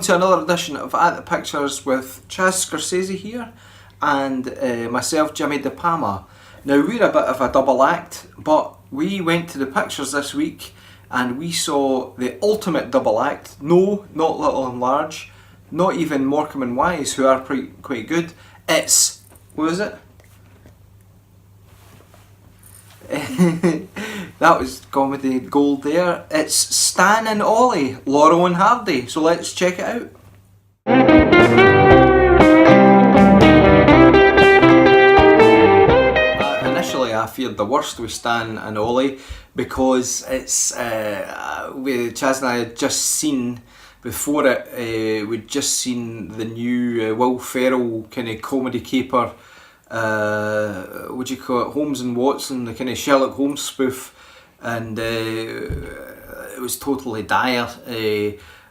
to another edition of At the Pictures with Chaz Scorsese here and myself, Jimmy De Palma. Now we're a bit of a double act, but we went to the pictures this week and we saw the ultimate double act. No, not Little and Large, not even Morecambe and Wise, who are quite good. It's, what was it? That was comedy gold there. It's Stan and Olle, Laurel and Hardy. So let's check it out. Initially I feared the worst with Stan and Olle because it's Chaz and I had just seen before it, we'd just seen the new Will Ferrell kind of comedy caper, what do you call it, Holmes and Watson, the kind of Sherlock Holmes spoof, and it was totally dire.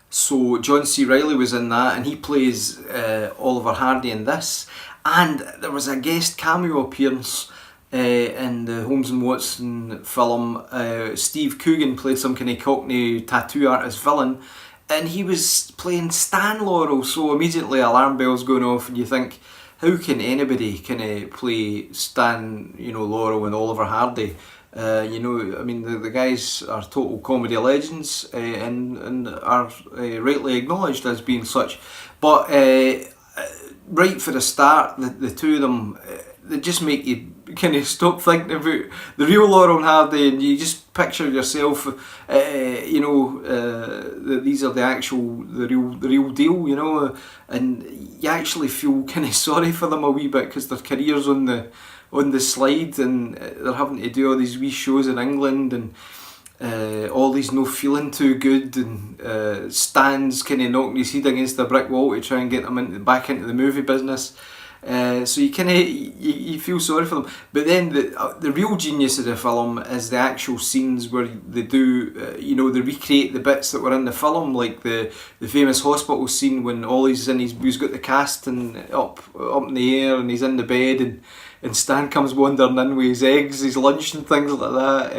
So John C. Reilly was in that, and he plays Oliver Hardy in this, and there was a guest cameo appearance in the Holmes and Watson film. Steve Coogan played some kind of Cockney tattoo artist villain, and he was playing Stan Laurel, so immediately alarm bells going off and you think, how can anybody kind of play Stan, Laurel and Oliver Hardy? I mean, the guys are total comedy legends and are rightly acknowledged as being such. But right for the start, the two of them, they just make you kind of stop thinking about the real Laurel and Hardy, and you just picture yourself, that these are the real deal, and you actually feel kind of sorry for them a wee bit because their careers on the slide, and they're having to do all these wee shows in England, and Ollie's no feeling too good, and Stan's kind of knocking his head against a brick wall to try and get them back into the movie business. So you kind of you feel sorry for them, but then the real genius of the film is the actual scenes where they do, they recreate the bits that were in the film, like the famous hospital scene when Ollie's he's got the cast and up in the air, and he's in the bed, and Stan comes wandering in with his eggs, his lunch and things like that.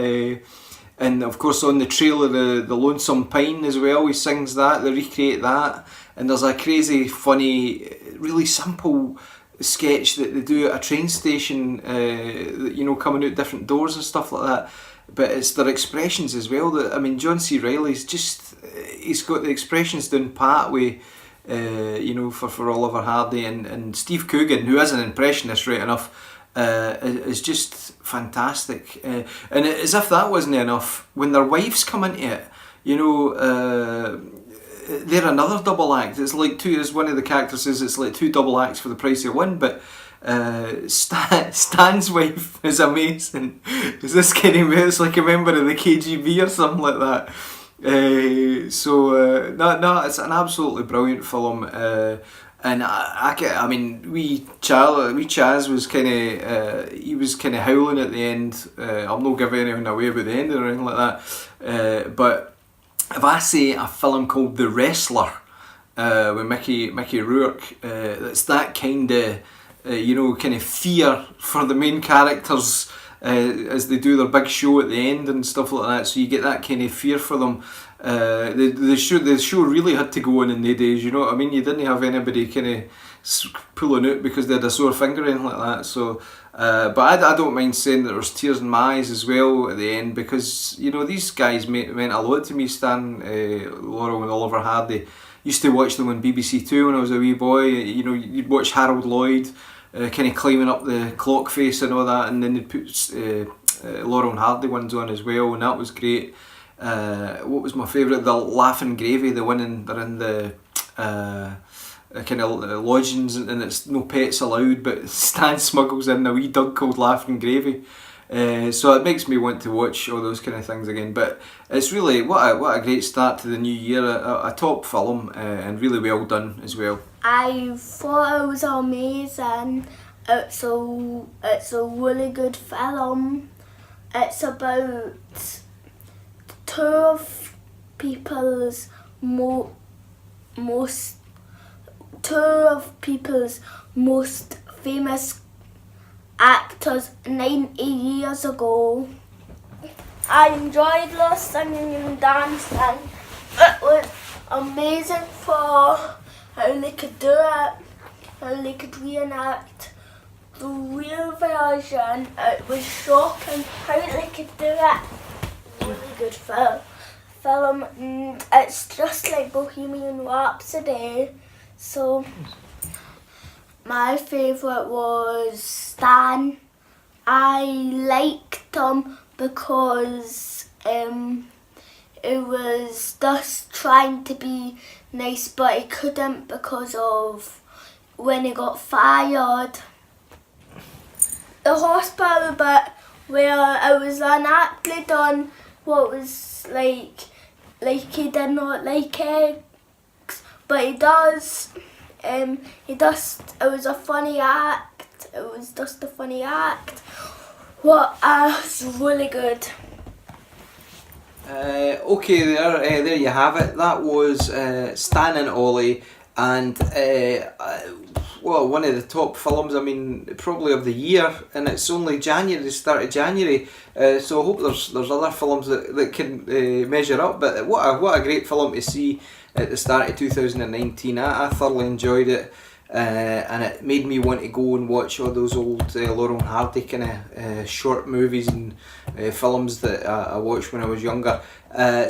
And of course on the trail of the Lonesome Pine as well, he sings that, they recreate that, and there's a crazy, funny, really simple sketch that they do at a train station, coming out different doors and stuff like that, but it's their expressions as well. John C. Reilly's he's got the expressions down pat way, for Oliver Hardy, and Steve Coogan, who is an impressionist right enough, is just fantastic. And as if that wasn't enough, when their wives come into it, they're another double act. It's like two, as one of the characters says, it's like two double acts for the price of one. But Stan's wife is amazing. Is this kind of, it's like a member of the KGB or something like that. It's an absolutely brilliant film. And Chaz was kind of he was kind of howling at the end. I'll not give anything away about the end or anything like that. But if I say a film called The Wrestler with Mickey Rourke, it's that kind of kind of fear for the main characters as they do their big show at the end and stuff like that. So you get that kind of fear for them. The show really had to go on in the days. You know what I mean? You didn't have anybody kind of pulling out because they had a sore finger or anything like that. So. But I don't mind saying that there was tears in my eyes as well at the end, because these guys meant a lot to me. Stan, Laurel and Oliver Hardy. Used to watch them on BBC Two when I was a wee boy. You'd watch Harold Lloyd kind of climbing up the clock face and all that, and then they'd put Laurel and Hardy ones on as well, and that was great. What was my favourite? The Laughing Gravy, they're in the kind of lodgings, and it's no pets allowed, but Stan smuggles in a wee dog called Laughing Gravy, so it makes me want to watch all those kind of things again. But it's really what a great start to the new year, a top film, and really well done as well. I thought it was amazing. It's a really good film. It's about two of people's most famous actors 90 years ago. I enjoyed the singing and dancing. It was amazing for how they could do it, how they could reenact the real version. It was shocking how they could do it. Really good film. And it's just like Bohemian Rhapsody. So my favourite was Stan. I liked him because it was just trying to be nice, but he couldn't because of when he got fired. The hospital bit where it was unacted on what was like he did not like eggs, but he does. It was a funny act. It was just a funny act. What was really good. Okay, there you have it. That was Stan and Olle, and well, one of the top films. I mean, probably of the year, and it's only January, the start of January. So I hope there's other films that can measure up. But what a great film to see at the start of 2019. I thoroughly enjoyed it. And it made me want to go and watch all those old Laurel and Hardy kind of short movies and films that I watched when I was younger.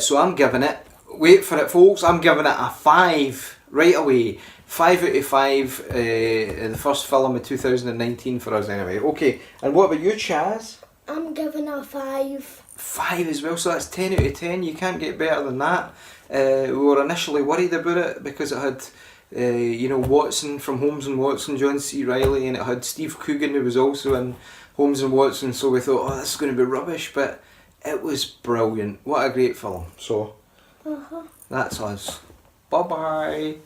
So I'm giving it, wait for it folks, I'm giving it a 5 right away. 5 out of 5, the first film of 2019 for us anyway. Okay, and what about you, Chaz? I'm giving it a 5. 5 as well, so that's 10 out of 10, you can't get better than that. We were initially worried about it because it had Watson from Holmes and Watson, John C. Reilly, and it had Steve Coogan, who was also in Holmes and Watson, so we thought, oh, this is going to be rubbish, but it was brilliant. What a great film. So, that's us. Bye-bye.